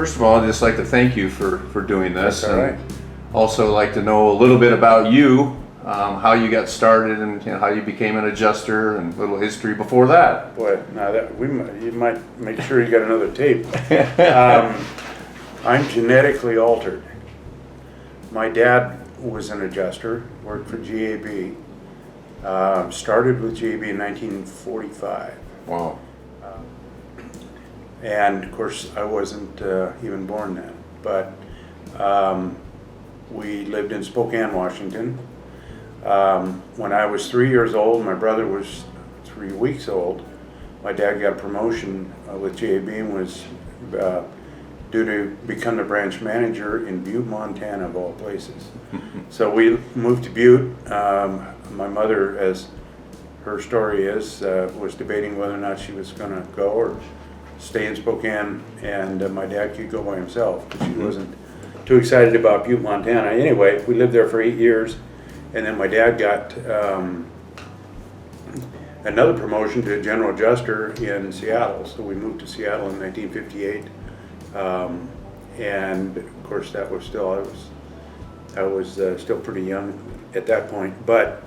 First of all, I'd just like to thank you for doing this. That's all right. Also like to know a little bit about you, how you got started and how you became an adjuster and a little history before that. Boy, now that you might make sure you got another tape. I'm genetically altered. My dad was an adjuster, worked for GAB, started with GAB in 1945. Wow. And of course, I wasn't even born then, but we lived in Spokane, Washington. When I was 3 years old, my brother was 3 weeks old. My dad got a promotion with GAB and was due to become the branch manager in Butte, Montana, of all places. So we moved to Butte. My mother, as her story is, was debating whether or not she was going to go or stay in Spokane, and my dad could go by himself, but she wasn't too excited about Butte, Montana. Anyway, we lived there for 8 years, and then my dad got another promotion to general adjuster in Seattle, so we moved to Seattle in 1958, and of course that was still, I was still pretty young at that point, but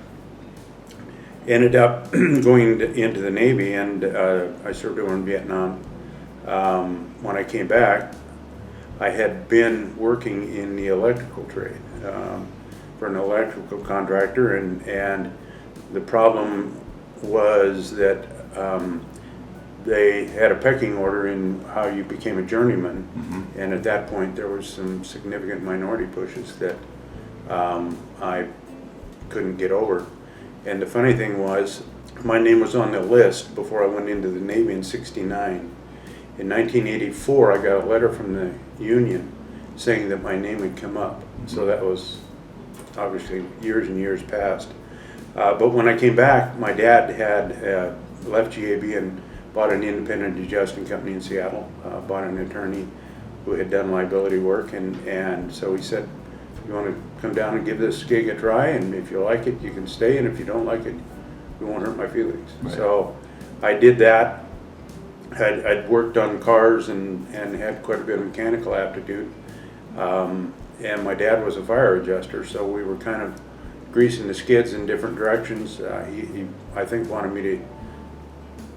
ended up going into the Navy, and I served over in Vietnam. When I came back, I had been working in the electrical trade for an electrical contractor, and the problem was that they had a pecking order in how you became a journeyman, and at that point there was some significant minority pushes that I couldn't get over. And the funny thing was, my name was on the list before I went into the Navy in '69. In 1984, I got a letter from the union saying that my name had come up. So that was obviously years and years past. But when I came back, my dad had left GAB and bought an independent adjusting company in Seattle, bought an attorney who had done liability work, and so he said, you want to come down and give this gig a try, and if you like it, you can stay, and if you don't like it, you won't hurt my feelings. Right. So I did that. I'd worked on cars and had quite a bit of mechanical aptitude, and my dad was a fire adjuster, so we were kind of greasing the skids in different directions. He I think, wanted me to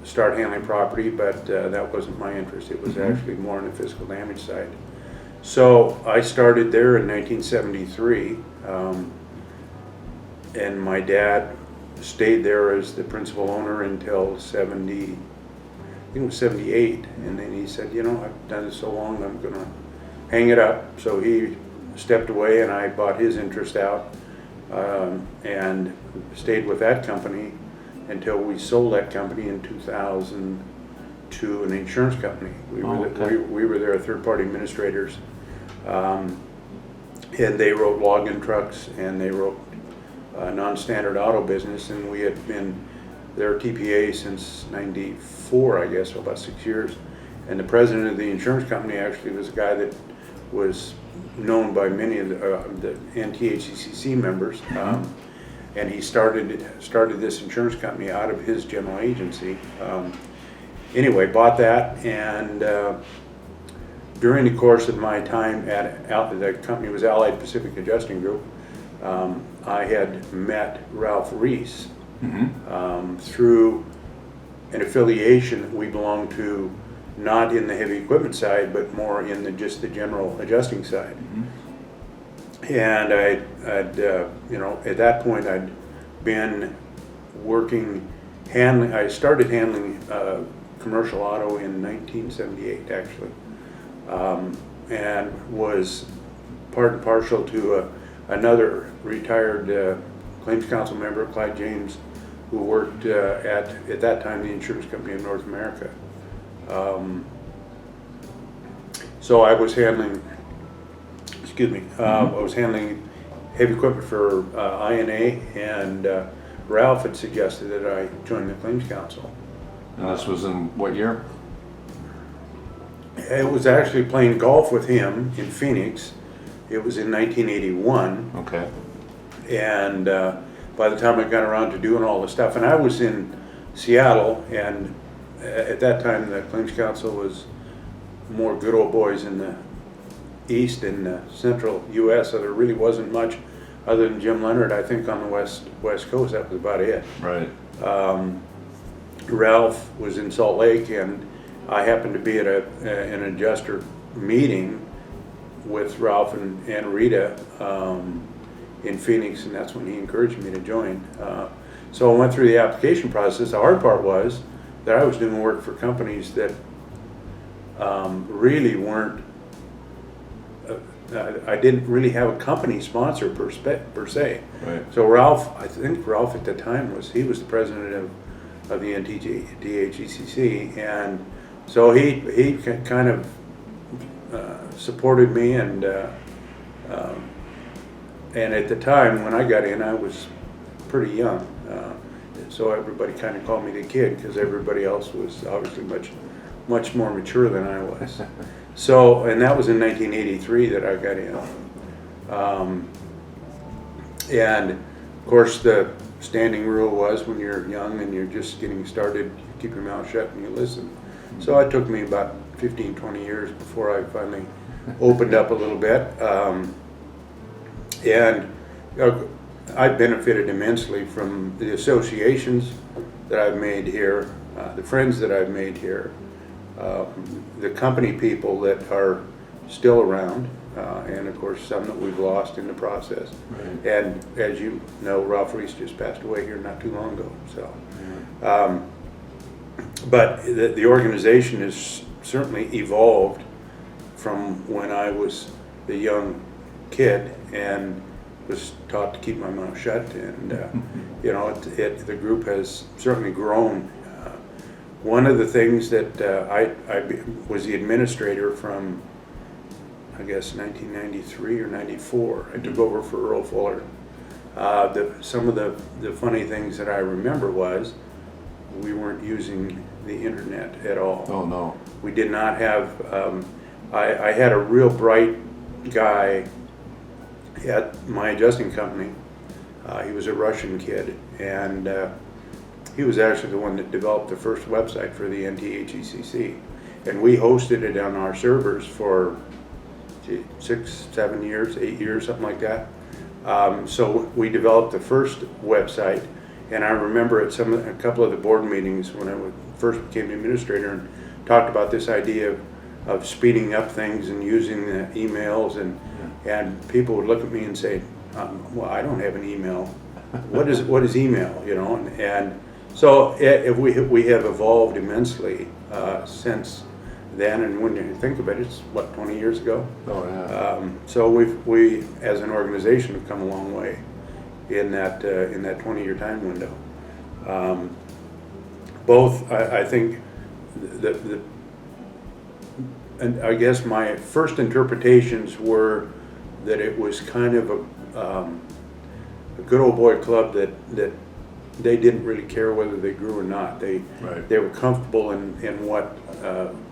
start handling property, but that wasn't my interest. It was actually more on the physical damage side. So I started there in 1973, and my dad stayed there as the principal owner until 70, I think it was 78, and then he said, you know, I've done this so long, I'm gonna hang it up. So he stepped away, and I bought his interest out, and stayed with that company until we sold that company in 2000 to an insurance company. We were their third-party administrators, and they wrote login trucks, and they wrote non-standard auto business, and we had been their TPA since '94, I guess, so about 6 years. And the president of the insurance company actually was a guy that was known by many of the NTHECC members, and he started this insurance company out of his general agency. Anyway, bought that, and during the course of my time at the company was Allied Pacific Adjusting Group, I had met Ralph Reese through an affiliation that we belonged to, not in the heavy equipment side, but more in just the general adjusting side. And I'd you know, at that point I'd been working, I started handling commercial auto in 1978 actually, and was part and parcel to another retired claims council member, Clyde James, who worked at that time the insurance company of North America. So I was handling, I was handling heavy equipment for INA, and Ralph had suggested that I join the claims council. And this was in what year? It was actually playing golf with him in Phoenix. It was in 1981. Okay. And by the time I got around to doing all the stuff, and I was in Seattle, and at that time the claims council was more good old boys in the east in central U.S., so there really wasn't much other than Jim Leonard, I think, on the west coast. That was about it. Right. Ralph was in Salt Lake, and I happened to be at an adjuster meeting with Ralph and Rita in Phoenix, and that's when he encouraged me to join. So I went through the application process. The hard part was that I was doing work for companies that really weren't, I didn't really have a company sponsor per se. Right. So Ralph, I think Ralph at the time he was the president of the NTHECC, and so he kind of supported me, and at the time when I got in, I was pretty young, so everybody kind of called me the kid because everybody else was obviously much more mature than I was. So, and that was in 1983 that I got in, and of course the standing rule was when you're young and you're just getting started, you keep your mouth shut and you listen. So it took me about 15-20 years before I finally opened up a little bit, and I benefited immensely from the associations that I've made here, the friends that I've made here, the company people that are still around, and of course some that we've lost in the process. Right. And as you know, Ralph Reese just passed away here not too long ago. So, but the organization has certainly evolved from when I was the young kid and was taught to keep my mouth shut, and you know, the group has certainly grown. One of the things that I was the administrator from, I guess, 1993 or 94. I took over for Earl Fuller. Some of the funny things that I remember was we weren't using the internet at all. Oh no. We did not have, I had a real bright guy at my adjusting company. He was a Russian kid, and he was actually the one that developed the first website for the NTHECC. And we hosted it on our servers for 6, 7 years, 8 years, something like that. So we developed the first website, and I remember at a couple of the board meetings when I first became the administrator and talked about this idea of speeding up things and using the emails, and people would look at me and say, well, I don't have an email. What is email, you know? And so we have evolved immensely since then, and when you think of it, it's what, 20 years ago? Oh yeah. So we as an organization have come a long way in that 20-year time window. Both, I think, and I guess my first interpretations were that it was kind of a good old boy club that they didn't really care whether they grew or not. They were comfortable in what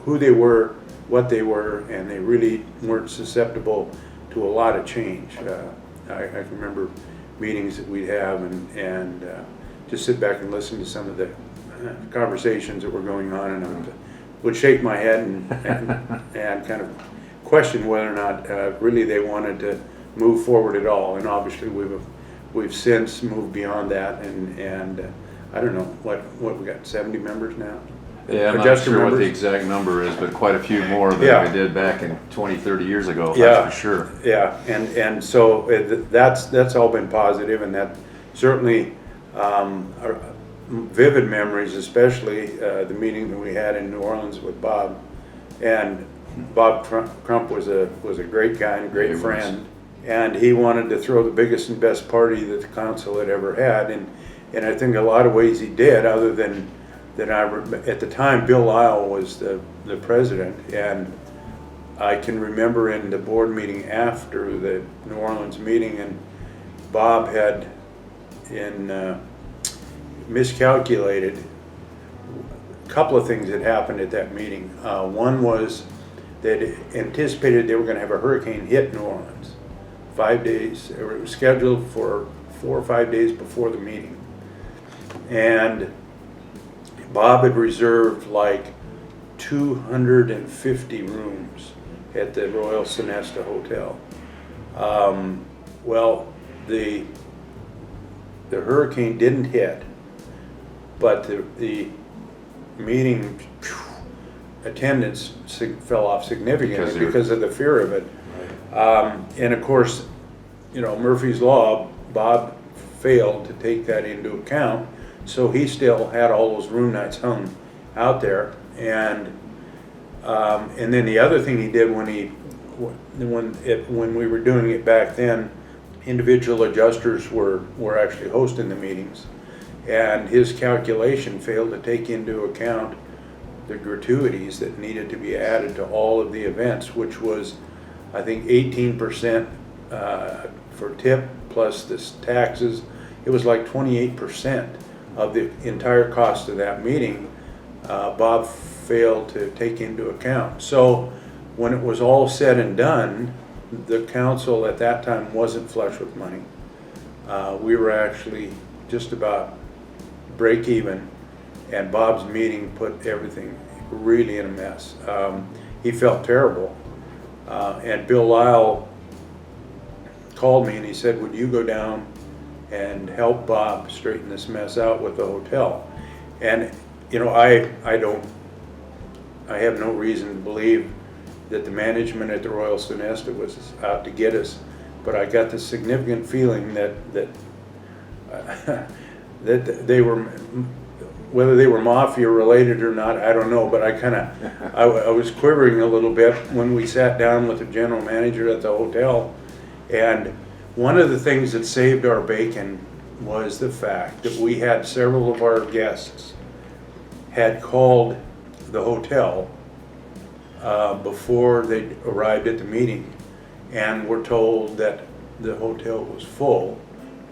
who they were, what they were, and they really weren't susceptible to a lot of change. I can remember meetings that we'd have and just sit back and listen to some of the conversations that were going on, and I would shake my head and kind of question whether or not really they wanted to move forward at all. And obviously we've since moved beyond that, and I don't know what we got, 70 members now. Yeah, I'm not sure what the exact number is, but quite a few more than we did back in 20, 30 years ago, that's for sure. Yeah, and so that's all been positive, and that certainly are vivid memories, especially the meeting that we had in New Orleans with Bob. And Bob Crump was a great guy and a great friend, and he wanted to throw the biggest and best party that the council had ever had, and I think a lot of ways he did, other than at the time Bill Lyle was the president, and I can remember in the board meeting after the New Orleans meeting, and Bob had miscalculated a couple of things that happened at that meeting. One was that anticipated they were going to have a hurricane hit New Orleans 5 days. It was scheduled for 4 or 5 days before the meeting, and Bob had reserved like 250 rooms at the Royal Sonesta Hotel. Well, the hurricane didn't hit, but the meeting attendance fell off significantly because of the fear of it. And of course, you know, Murphy's Law, Bob failed to take that into account, so he still had all those room nights hung out there. And then the other thing he did when we were doing it back then, individual adjusters were actually hosting the meetings, and his calculation failed to take into account the gratuities that needed to be added to all of the events, which was, I think, 18% for tip plus the taxes. It was like 28% of the entire cost of that meeting. Bob failed to take into account. So when it was all said and done, the council at that time wasn't flush with money. We were actually just about break even, and Bob's meeting put everything really in a mess. He felt terrible. And Bill Lyle called me and he said, would you go down and help Bob straighten this mess out with the hotel? And you know, I have no reason to believe that the management at the Royal Sonesta was out to get us, but I got the significant feeling that that they were, whether they were mafia related or not, I don't know, but I was quivering a little bit when we sat down with the general manager at the hotel. And one of the things that saved our bacon was the fact that we had several of our guests had called the hotel before they arrived at the meeting and were told that the hotel was full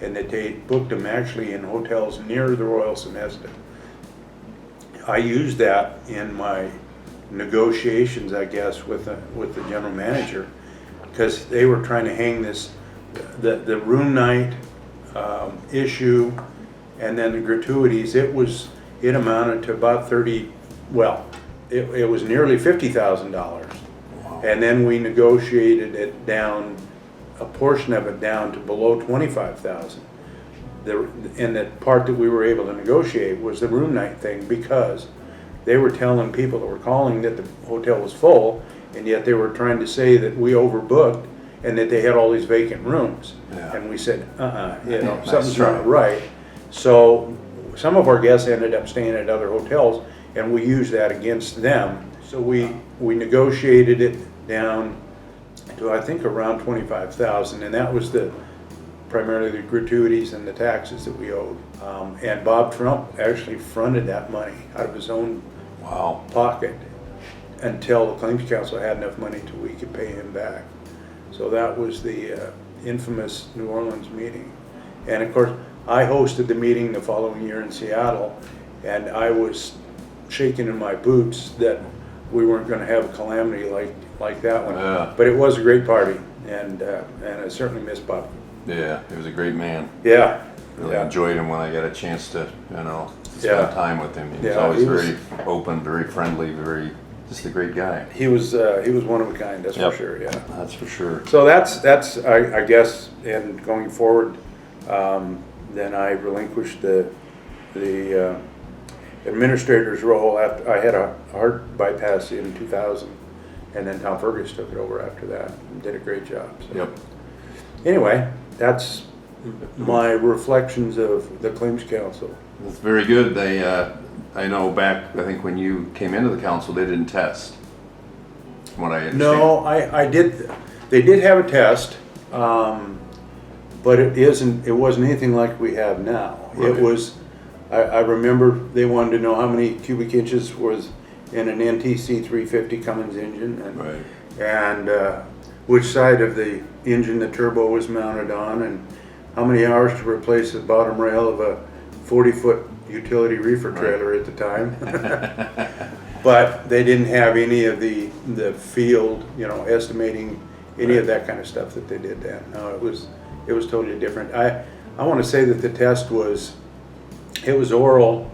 and that they booked them actually in hotels near the Royal Sonesta. I used that in my negotiations, I guess, with the general manager, because they were trying to hang this, the room night issue and then the gratuities. It amounted to about it was nearly $50,000. Wow. And then we negotiated it down, a portion of it down to below $25,000. And the part that we were able to negotiate was the room night thing, because they were telling people that were calling that the hotel was full, and yet they were trying to say that we overbooked and that they had all these vacant rooms. Yeah. And we said, something's not right. So some of our guests ended up staying at other hotels, and we used that against them. So we negotiated it down to, I think, around $25,000, and that was primarily the gratuities and the taxes that we owed. And Bob Trump actually fronted that money out of his own pocket until the Claims Council had enough money till we could pay him back. So that was the infamous New Orleans meeting. And of course, I hosted the meeting the following year in Seattle, and I was shaking in my boots that we weren't going to have a calamity like that one. Yeah. But it was a great party, and I certainly miss Bob. Yeah, he was a great man. Yeah. Really enjoyed him when I got a chance to, spend time with him. He was always very open, very friendly, just a great guy. He was one of a kind, that's for sure. Yeah, that's for sure. So that's I guess, and going forward, then I relinquished the administrator's role after I had a heart bypass in 2000, and then Tom Fergus took it over after that and did a great job. So. Yep. Anyway, that's my reflections of the Claims Council. That's very good. They, I know back, I think when you came into the council, they didn't test. From what I understand. No, I did. They did have a test, but it wasn't anything like we have now. Right. It was. I remember they wanted to know how many cubic inches was in an NTC 350 Cummins engine, and which side of the engine the turbo was mounted on, and how many hours to replace the bottom rail of a 40-foot utility reefer trailer at the time. But they didn't have any of the field, estimating any of that kind of stuff that they did then. No, it was totally different. I want to say that the test was oral.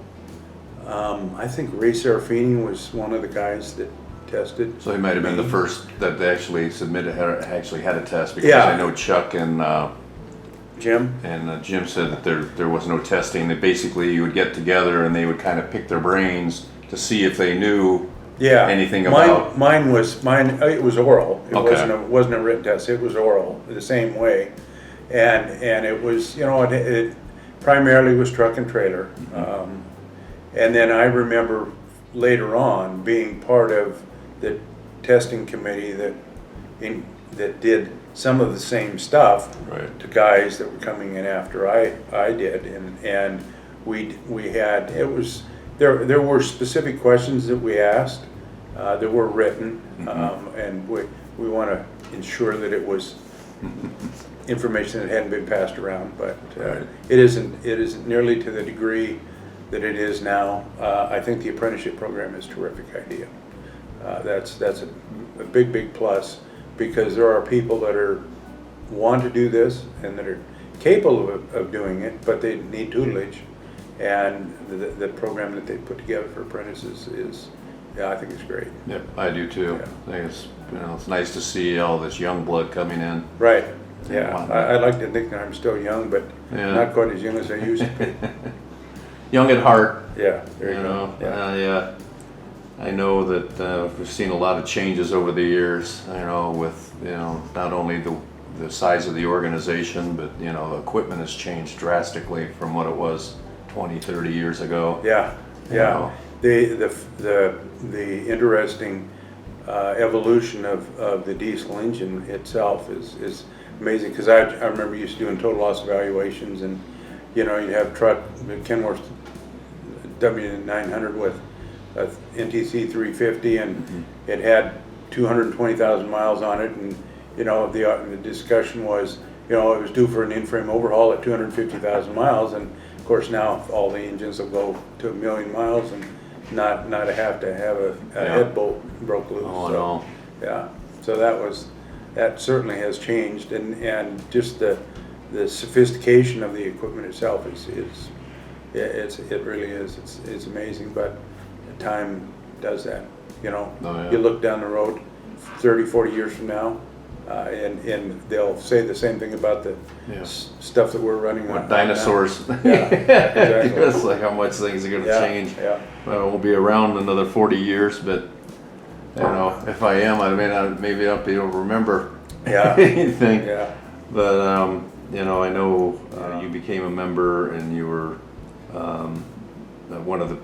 I think Ray Serafini was one of the guys that tested. So he might have been the first that they actually submitted, actually had a test, because Yeah. I know Chuck and Jim? Jim said that there was no testing. That basically you would get together and they would kind of pick their brains to see if they knew anything about. Mine. It was oral. It Okay. wasn't a written test. It was oral the same way, and it was, it primarily was truck and trailer, and then I remember later on being part of the testing committee that did some of the same stuff Right. to guys that were coming in after I did, and we had, it was, there were specific questions that we asked that were written, and we want to ensure that it was information that hadn't been passed around, but Right. it isn't nearly to the degree that it is now. I think the apprenticeship program is a terrific idea. That's a big plus, because there are people that want to do this and that are capable of doing it, but they need tutelage. And the program that they put together for apprentices is, I think it's great. Yep, I do too. Yeah. I think it's nice to see all this young blood coming in. Right. Yeah. I like to think that I'm still young, but Yeah. not quite as young as I used to be. Young at heart. Yeah. There You you know, go. yeah. I know that we've seen a lot of changes over the years, with, not only the size of the organization, but, the equipment has changed drastically from what it was 20, 30 years ago. Yeah. You Yeah. know. The interesting evolution of the diesel engine itself is amazing, because I remember used to doing total loss evaluations, and you'd have truck, Kenworth W900 with a NTHECC 350, and it had 220,000 miles on it, and the discussion was, it was due for an in-frame overhaul at 250,000 miles, and of course now all the engines will go to 1 million miles and not have to have a head bolt broke loose. Oh, So, no. yeah, so that certainly has changed, and just the sophistication of the equipment itself it really is. It's amazing, but time does that. Oh, yeah. You look down the road 30, 40 years from now, and they'll say the same thing about the Yeah. stuff that we're running on. What dinosaurs. Yeah, exactly. It's like how much things are going to Yeah, change. yeah. Well, I won't be around another 40 years, but if I am, maybe I'll be able to remember Yeah. anything. Yeah. But I know you became a member, and you were one of the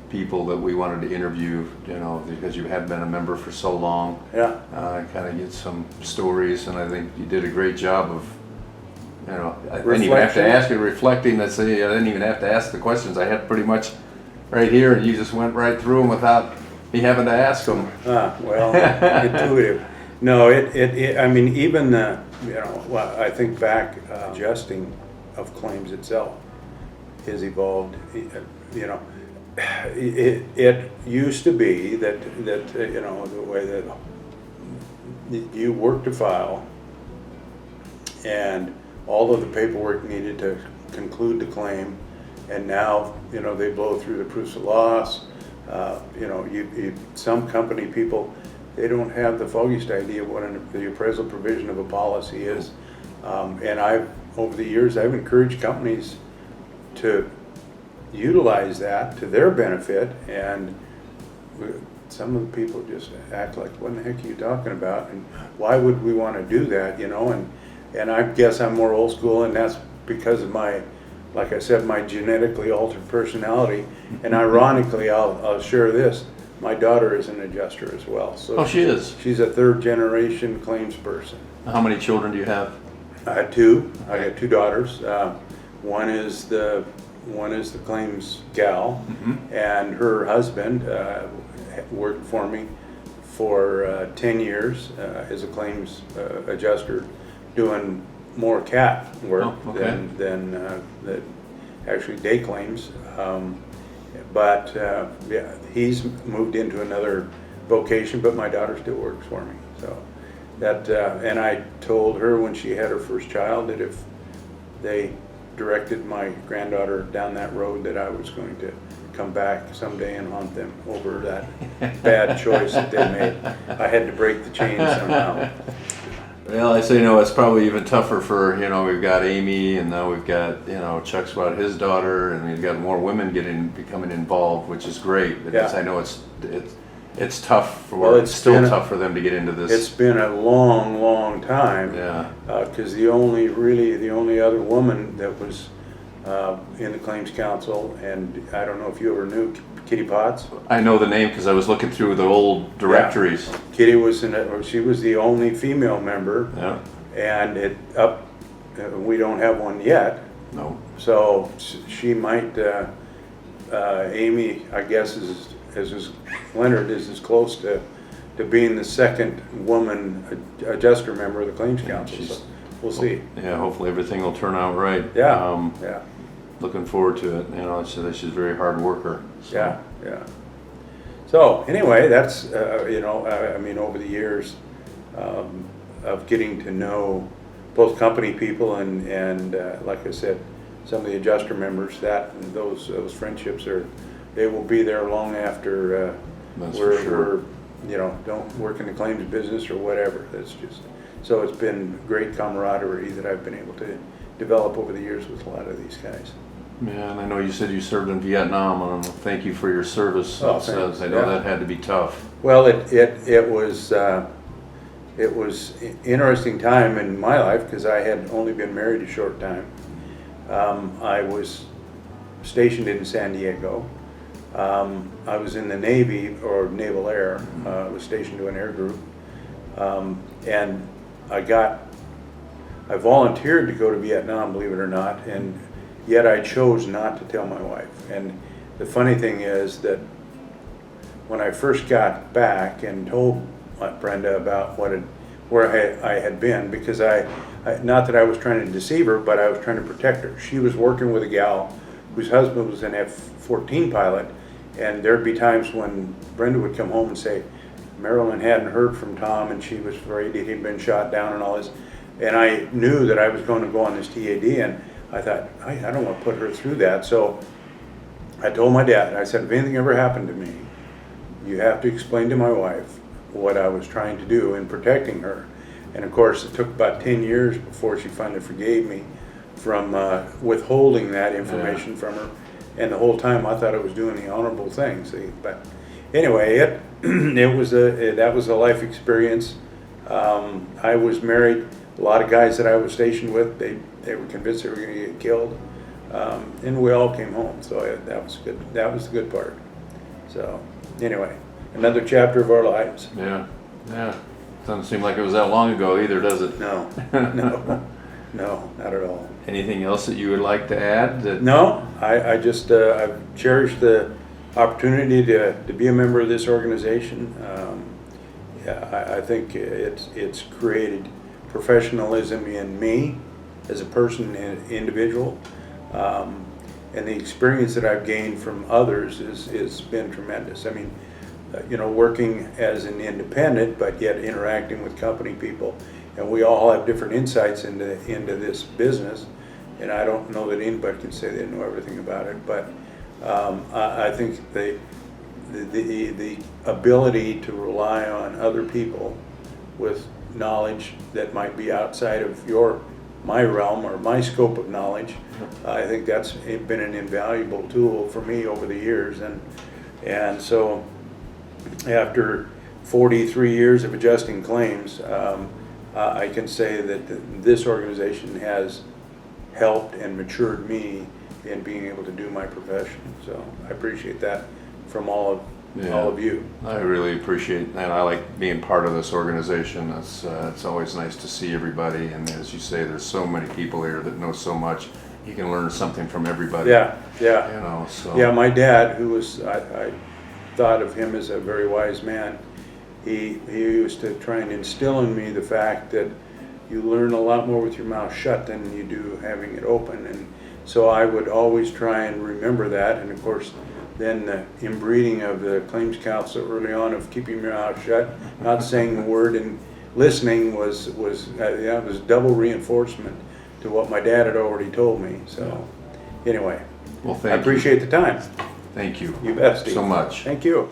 people that we wanted to interview, because you had been a member for so long. Yeah. Kind of get some stories, and I think you did a great job of, I didn't even have to Reflection. ask you, reflecting. I didn't even have to ask the questions. I had pretty much right here, and you just went right through them without me having to ask them. Well, intuitive. No, I mean, even I think back, adjusting of claims itself has evolved. It used to be that the way that you worked a file, and all of the paperwork needed to conclude the claim, and now they blow through the proofs of loss. Some company people, they don't have the foggiest idea what the appraisal provision of a policy is, and over the years I've encouraged companies to utilize that to their benefit, and some of the people just act like, what in the heck are you talking about, and why would we want to do that, and I guess I'm more old school, and that's because of like I said, my genetically altered personality. And ironically, I'll share this, my daughter is an adjuster as well. So She is. She's a third generation claims person. How many children do you have? I had two. I got two daughters. One is the claims gal, and her husband worked for me for 10 years as a claims adjuster, doing more cat work than actually day claims. But he's moved into another vocation, but my daughter still works for me. So and I told her when she had her first child that if they directed my granddaughter down that road that I was going to come back someday and haunt them over that bad choice that they made. I had to break the chain somehow. Well, I say, it's probably even tougher for, we've got Amy, and now we've got, Chuck's got his daughter, and we've got more women becoming involved, which is great. But Yeah. I know it's tough it's still tough for them to get into this. It's been a long, long time. Yeah. Because the only other woman that was in the Claims Council, and I don't know if you ever knew Kitty Potts. I know the name because I was looking through the old directories. Yeah. Kitty was she was the only female member. Yeah. And we don't have one yet. No. So she might, Amy, I guess, Leonard is as close to being the second woman adjuster member of the Claims Council. So we'll see. Yeah, hopefully everything will turn out right. Yeah, yeah. Looking forward to it. She's a very hard worker. So. Yeah, yeah. So anyway, that's, over the years of getting to know both company people and like I said, some of the adjuster members, those friendships they will be there long after we're don't work in the claims business or whatever. So it's been great camaraderie that I've been able to develop over the years with a lot of these guys. Yeah, and I know you said you served in Vietnam, and thank you for your service. Oh, thanks. I know that had to be tough. Well, it was an interesting time in my life because I had only been married a short time. I was stationed in San Diego. I was in the Navy or Naval Air. I was stationed to an air group, and I volunteered to go to Vietnam, believe it or not, and yet I chose not to tell my wife. And the funny thing is that when I first got back and told Brenda about where I had been, because not that I was trying to deceive her, but I was trying to protect her. She was working with a gal whose husband was an F-14 pilot, and there'd be times when Brenda would come home and say, Marilyn hadn't heard from Tom, and she was afraid he'd been shot down and all this. And I knew that I was going to go on this TAD, and I thought, I don't want to put her through that. So I told my dad, I said, if anything ever happened to me, you have to explain to my wife what I was trying to do in protecting her. And of course, it took about 10 years before she finally forgave me from withholding that information from her. And the whole time I thought I was doing the honorable thing. See, but anyway, that was a life experience. I was married. A lot of guys that I was stationed with, they were convinced they were going to get killed, and we all came home. So that was good. That was the good part. So anyway, another chapter of our lives. Yeah, yeah. Doesn't seem like it was that long ago either, does it? No, no, not at all. Anything else that you would like to add? No, I've cherished the opportunity to be a member of this organization. I think it's created professionalism in me as a person and individual, and the experience that I've gained from others is been tremendous. I mean, working as an independent, but yet interacting with company people, and we all have different insights into this business. And I don't know that anybody can say they know everything about it, but I think the ability to rely on other people with knowledge that might be outside of my realm or my scope of knowledge, I think that's been an invaluable tool for me over the years. And so after 43 years of adjusting claims, I can say that this organization has helped and matured me in being able to do my profession. So I appreciate that from all of you. I really appreciate that. I like being part of this organization. It's always nice to see everybody, and as you say, there's so many people here that know so much. You can learn something from everybody. Yeah. So. Yeah, my dad, who was, I thought of him as a very wise man. He used to try and instill in me the fact that you learn a lot more with your mouth shut than you do having it open. And so I would always try and remember that. And of course, then the inbreeding of the Claims Council early on of keeping your mouth shut, not saying a word, and listening was double reinforcement to what my dad had already told me, so, anyway. Well, I thank you. appreciate the time. Thank you. You bet, Steve. So much. Thank you.